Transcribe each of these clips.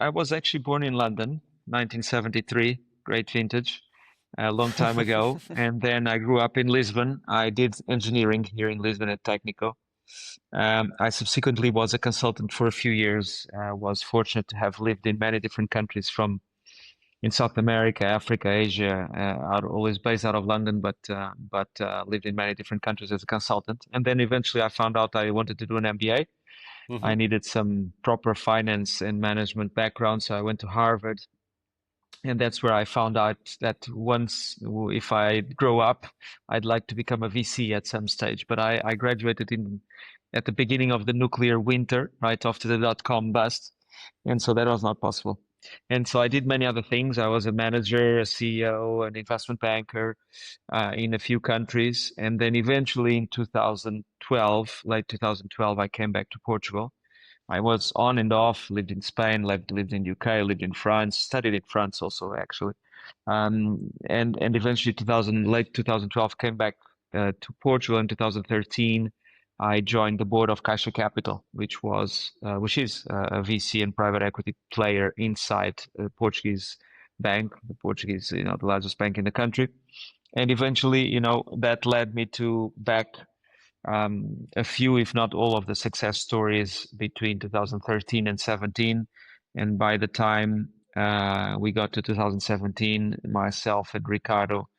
I was actually born in London, 1973, great vintage, a long time ago. And then I grew up in Lisbon. I did engineering here in Lisbon at Technico. I subsequently was a consultant for a few years. Was fortunate to have lived in many different countries from in South America, Africa, Asia, always based out of London, but lived in many different countries as a consultant. And then eventually I found out I wanted to do an MBA. I Hmm. needed some proper finance and management background, so I went to Harvard. And that's where I found out that if I grow up, I'd like to become a VC at some stage. But I graduated at the beginning of the nuclear winter, right after the dot-com bust. And so that was not possible. And so I did many other things. I was a manager, a CEO, an investment banker in a few countries. And then eventually in 2012, late 2012, I came back to Portugal. I was on and off, lived in Spain, lived in UK, lived in France, studied in France also actually. And eventually late 2012 came back to Portugal in 2013. I joined the board of Caixa Capital, which is a VC and private equity player inside the Portuguese bank, the Portuguese, the largest bank in the country. And eventually, that led me to back a few, if not all, of the success stories between 2013 and 17. And by the time we got to 2017, myself and Ricardo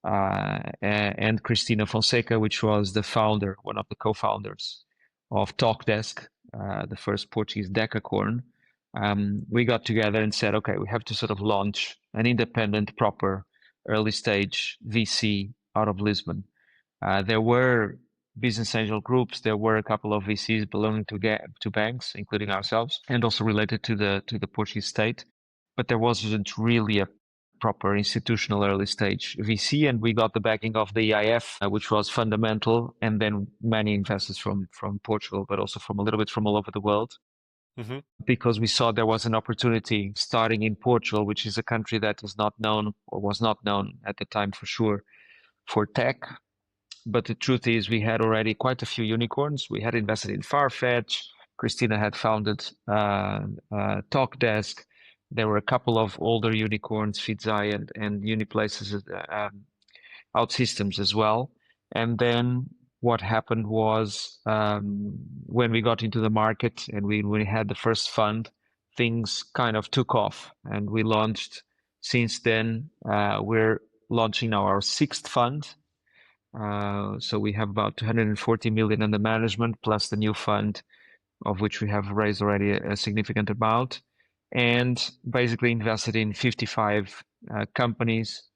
and Cristina Fonseca, which was one of the co-founders of Talkdesk, the first Portuguese decacorn, we got together and said, okay, we have to sort of launch an independent, proper, early stage VC out of Lisbon. There were business angel groups. There were a couple of VCs belonging to banks, including ourselves, and also related to the Portuguese state. But there wasn't really a proper institutional early stage VC, and we got the backing of the EIF, which was fundamental, and then many investors from Portugal, but also from a little bit from all over the world. Hmm. Because we saw there was an opportunity starting in Portugal, which is a country that is not known or was not known at the time for sure for tech. But the truth is, we had already quite a few unicorns. We had invested in Farfetch. Cristina had founded Talkdesk. There were a couple of older unicorns, Feedzai and Uniplaces, OutSystems as well. And then what happened was when we got into the market and we had the first fund, things kind of took off, and we launched. Since then, we're launching now our sixth fund. So we have about 240 million under management, plus the new fund, of which we have raised already a significant amount, and basically invested in 55 companies